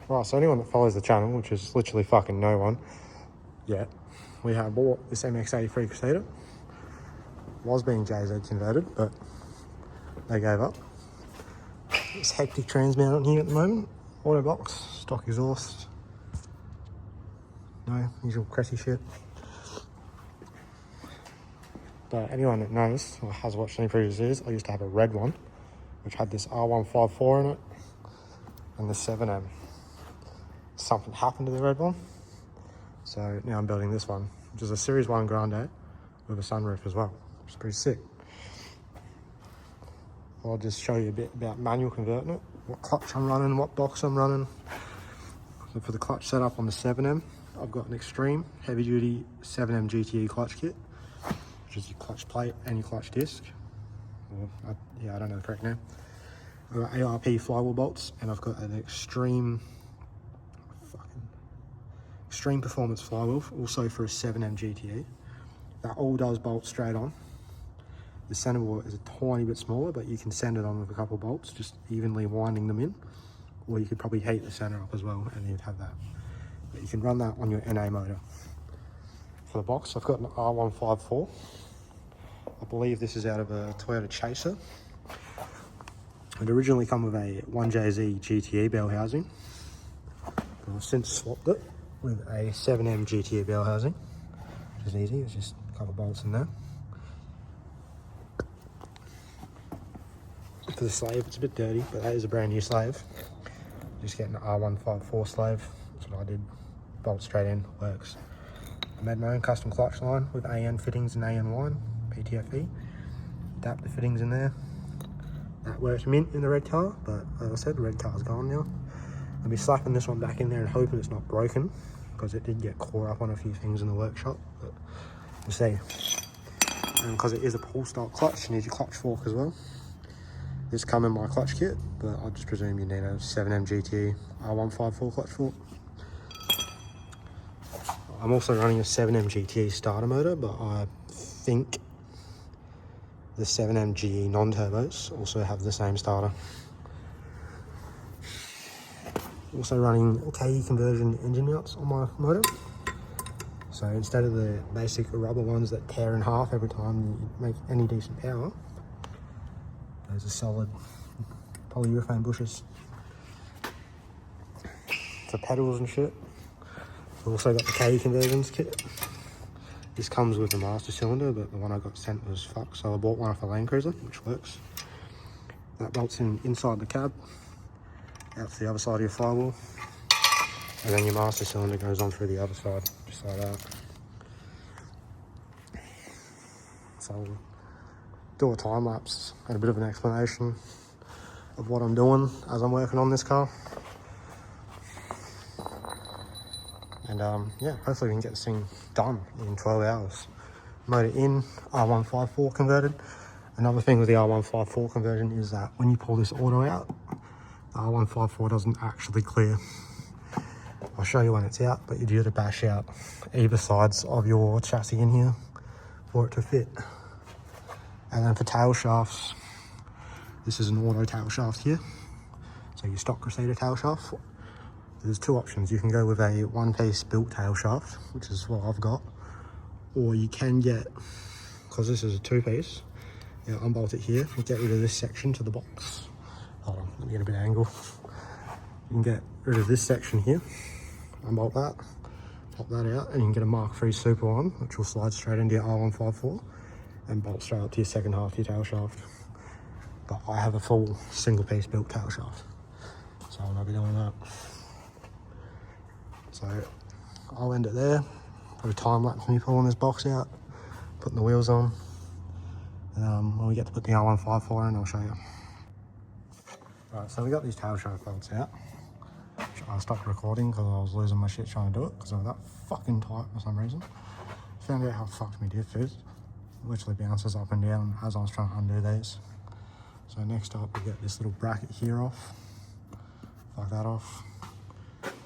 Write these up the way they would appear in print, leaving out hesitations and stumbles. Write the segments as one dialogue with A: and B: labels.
A: Right, so anyone that follows the channel, which is literally fucking no one yet, we have bought this MX-83 Cressida. Was being JZ converted, but they gave up. This hectic trans mount on here at the moment. Auto box, stock exhaust. No, usual Cressy shit. But anyone that knows or has watched any previous videos, I used to have a red one, which had this r154 in it, and the 7M. Something happened to the red one, so now I'm building this one, which is a Series 1 Grande with a sunroof as well, which is pretty sick. I'll just show you a bit about manual converting it, what clutch I'm running, what box I'm running. So for the clutch setup on the 7M, I've got an extreme heavy duty 7M GTE clutch kit, which is your clutch plate and your clutch disc. Or, yeah, I don't know the correct name. I've got ARP flywheel bolts, and I've got an extreme performance flywheel, also for a 7M GTE. That all does bolt straight on. The center bore is a tiny bit smaller, but you can send it on with a couple of bolts, just evenly winding them in. Or you could probably heat the center up as well, and you'd have that. But you can run that on your NA motor. For the box, I've got an r154. I believe this is out of a Toyota Chaser. It originally come with a 1JZ GTE bell housing, but I've since swapped it with a 7M GTE bell housing, which is easy. It's just a couple of bolts in there. For the slave, it's a bit dirty, but that is a brand new slave. Just getting an r154 slave. That's what I did. Bolt straight in, works. I made my own custom clutch line with AN fittings and AN line, PTFE. Adapter fittings in there. That worked mint in the red car, but as I said, the red car's gone now. I'll be slapping this one back in there and hoping it's not broken, because it did get caught up on a few things in the workshop, but we'll see. And because it is a pull style clutch, you need your clutch fork as well. This come in my clutch kit, but I just presume you need a 7M GT r154 clutch fork. I'm also running a 7M GT starter motor, but I think the 7M GE non-turbos also have the same starter. Also running KE conversion engine mounts on my motor. So instead of the basic rubber ones that tear in half every time you make any decent power, those are solid polyurethane bushes for pedals and shit. I've also got the KE conversions kit. This comes with the master cylinder, but the one I got sent was fucked, so I bought one off a Land Cruiser, which works. That bolts in inside the cab, out to the other side of your flywheel, and then your master cylinder goes on through the other side, just like that. So I'll do a time lapse and a bit of an explanation of what I'm doing as I'm working on this car. And yeah, hopefully we can get this thing done in 12 hours. Motor in, r154 converted. Another thing with the r154 conversion is that when you pull this auto out, the r154 doesn't actually clear. I'll show you when it's out, but you do to bash out either sides of your chassis in here for it to fit. And then for tail shafts, this is an auto tail shaft here. So your stock Cressida tail shaft. There's two options. You can go with a one-piece built tail shaft, which is what I've got, or you can get, because this is a two-piece, you unbolt it here and get rid of this section to the box. Hold on, let me get a bit of angle. You can get rid of this section here, unbolt that, pop that out, and you can get a Mark III Super on, which will slide straight into your r154 and bolt straight up to your second half of your tail shaft. But I have a full single-piece built tail shaft, so I'll not be doing that. So I'll end it there. Put a time lapse of me pulling this box out, putting the wheels on. When we get to put the r154 in, I'll show you. Right, so we got these tail shaft bolts out. I stopped recording because I was losing my shit trying to do it because I was that fucking tight for some reason. Found out how fucked my diff is. It literally bounces up and down as I was trying to undo these. So next up, we get this little bracket here off. Fuck that off.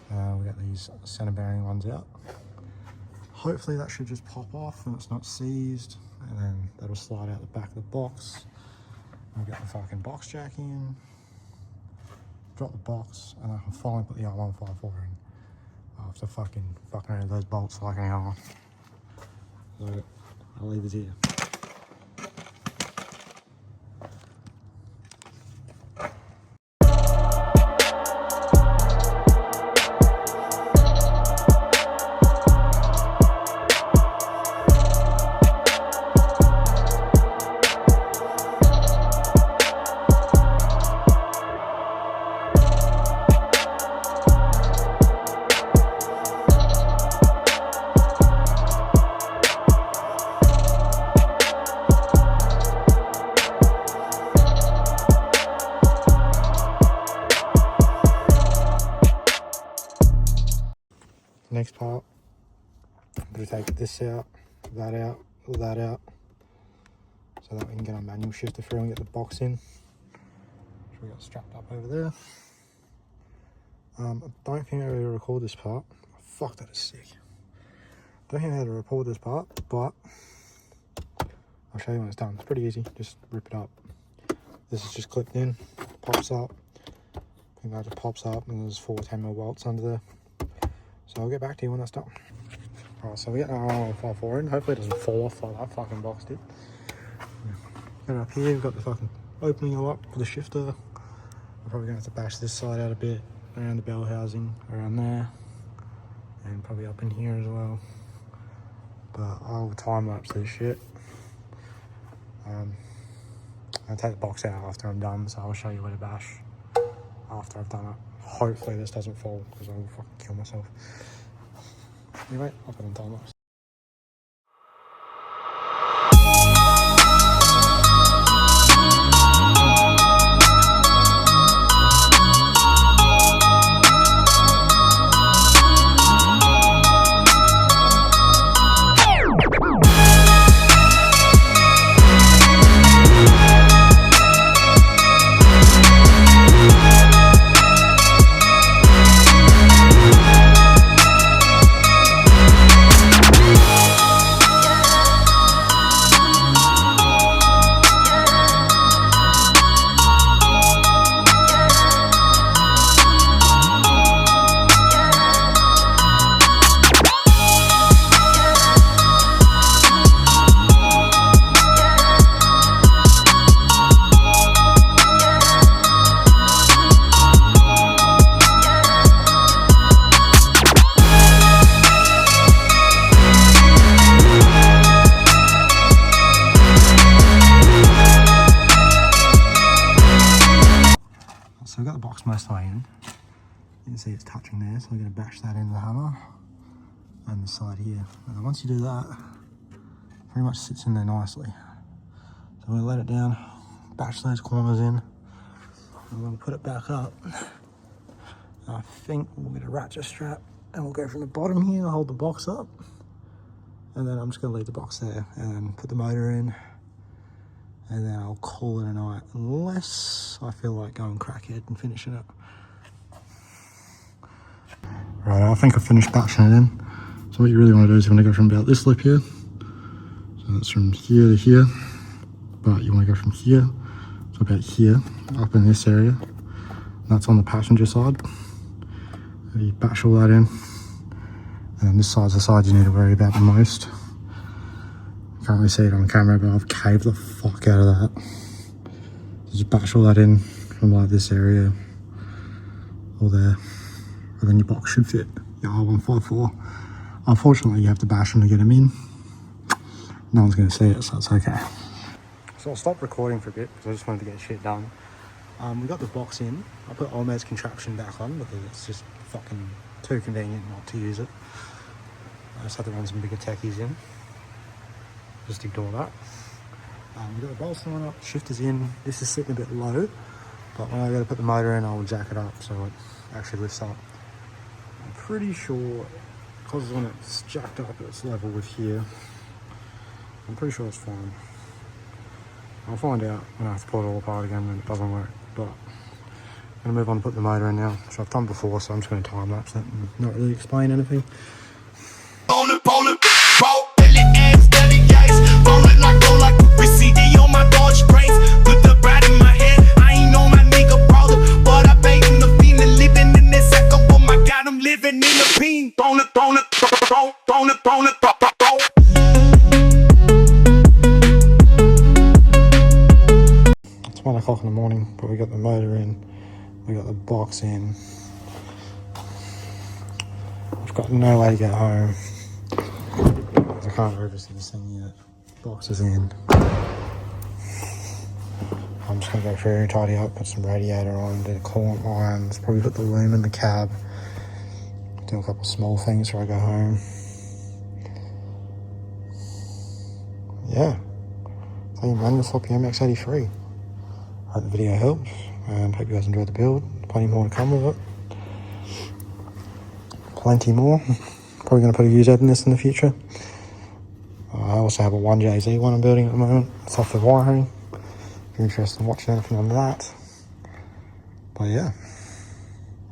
A: We got these center bearing ones out. Hopefully that should just pop off and it's not seized, and then that'll slide out the back of the box. We'll get the fucking box jack in. drop the box, and I can finally put the R154 in after fucking around with those bolts like an hour. So I'll leave it here. Next part, I'm going to take this out, that out, that out, so that we can get our manual shifter through and get the box in, which we got strapped up over there. I don't think I really record this part. Fuck, that is sick. Don't think I had to record this part, but I'll show you when it's done. It's pretty easy, just rip it up. This is just clipped in, pops up. I think that just pops up, and there's 4 10mm bolts under there. So I'll get back to you when that's done. Alright, so we get our R154 in. Hopefully it doesn't fall off like that fucking box did. Get up here, we've got the fucking opening all up for the shifter. I'm probably going to have to bash this side out a bit, around the bell housing, around there, and probably up in here as well. But I'll time lapse this shit. I'll take the box out after I'm done, so I'll show you where to bash after I've done it. Hopefully this doesn't fall, because I will fucking kill myself. Anyway, I'll put on time lapse. So we've got the box most of the way in. You can see it's touching there, so we're going to bash that into the hammer and the side here. And then once you do that, it pretty much sits in there nicely. So we're going to let it down, bash those corners in, and we'll put it back up. And I think we'll get a ratchet strap and we'll go from the bottom here to hold the box up. And then I'm just going to leave the box there and then put the motor in. And then I'll call it a night, unless I feel like going crackhead and finishing it. Right, I think I've finished bashing it in. So what you really want to do is you want to go from about this lip here. So that's from here to here. But you want to go from here to about here, up in this area. And that's on the passenger side. And you bash all that in. And then this side's the side you need to worry about the most. Can't really see it on camera, but I've caved the fuck out of that. So just bash all that in from like this area or there, and then your box should fit your R154. Unfortunately, you have to bash them to get them in. No one's going to see it, so it's okay. So I'll stop recording for a bit because I just wanted to get shit done. We got the box in. I put Olmed's contraption back on because it's just fucking too convenient not to use it. I just had to run some bigger techies in. Just ignore that. We've got the bolster on up, shifter's in. This is sitting a bit low, but when I go to put the motor in, I'll jack it up so it actually lifts up. I'm pretty sure, because when it's jacked up, it's level with here. I'm pretty sure it's fine. I'll find out when I have to pull it all apart again when it doesn't work, but I'm going to move on to put the motor in now, which I've done before, so I'm just going to time lapse it and not really explain anything.
B: on my Dodge brakes, put the brat in my head. I ain't know my nigga brother, but I bait in the
A: It's 1 o'clock in the morning, but we got the motor in, we got the box in. I've got no way to get home. I can't oversee this thing yet. Box is in. I'm just gonna go through, tidy up, put some radiator on, do the coolant lines, probably put the loom in the cab, do a couple small things before I go home. Yeah, so manual floppy MX-83. Hope the video helps, and hope you guys enjoyed the build. Plenty more to come with it. Plenty more. Probably going to put a UZ in this in the future. I also have a 1JZ one I'm building at the moment. It's off the wiring. If you're interested in watching anything on that. But yeah,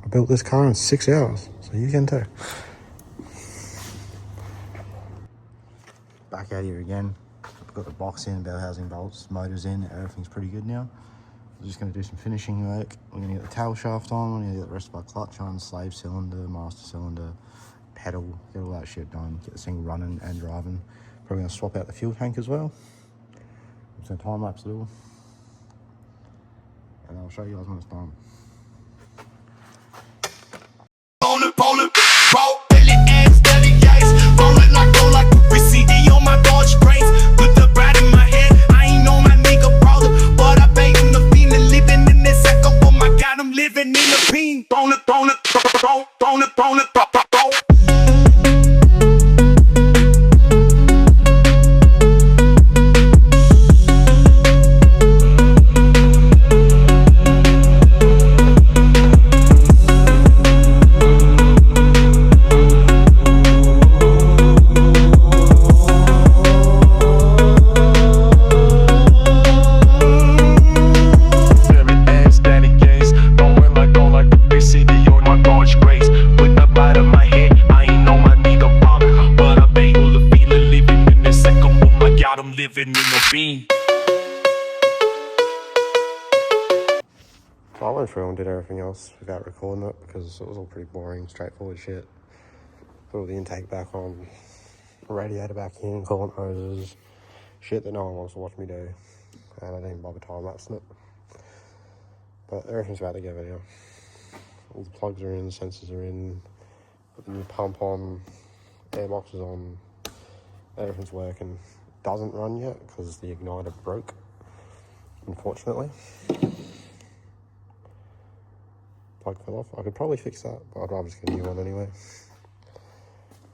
A: I built this car in 6 hours, so you can too. Back out here again. I've got the box in, bell housing bolts, motors in, everything's pretty good now. We're just going to do some finishing work. We're going to get the tail shaft on, we're going to get the rest of our clutch on, slave cylinder, master cylinder, pedal, get all that shit done, get this thing running and driving. Probably going to swap out the fuel tank as well. I'm just going to time lapse it all, and I'll show you guys when it's done. So I went through and did everything else without recording it because it was all pretty boring, straightforward shit. Put all the intake back on, radiator back in, coolant hoses, shit that no one wants to watch me do. And I didn't bother time lapsing it. But everything's about to go now. All the plugs are in, the sensors are in, put the new pump on, airbox is on, everything's working. Doesn't run yet because the igniter broke, unfortunately. Plug fell off. I could probably fix that, but I'd rather just get a new one anyway.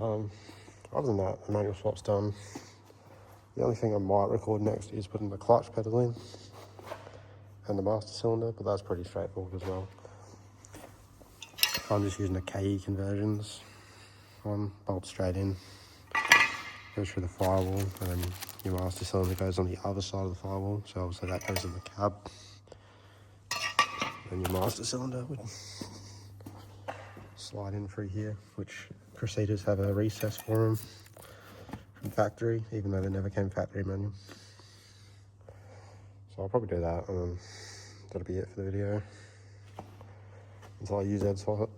A: Other than that, the manual swap's done. The only thing I might record next is putting the clutch pedal in and the master cylinder, but that's pretty straightforward as well. I'm just using the KE conversions. One bolt straight in, goes through the firewall, and then your master cylinder goes on the other side of the firewall, so obviously that goes in the cab. And your master cylinder would slide in through here, which Cressidas have a recess for them from factory, even though they never came factory manual. So I'll probably do that, and then that'll be it for the video until I use that swap it.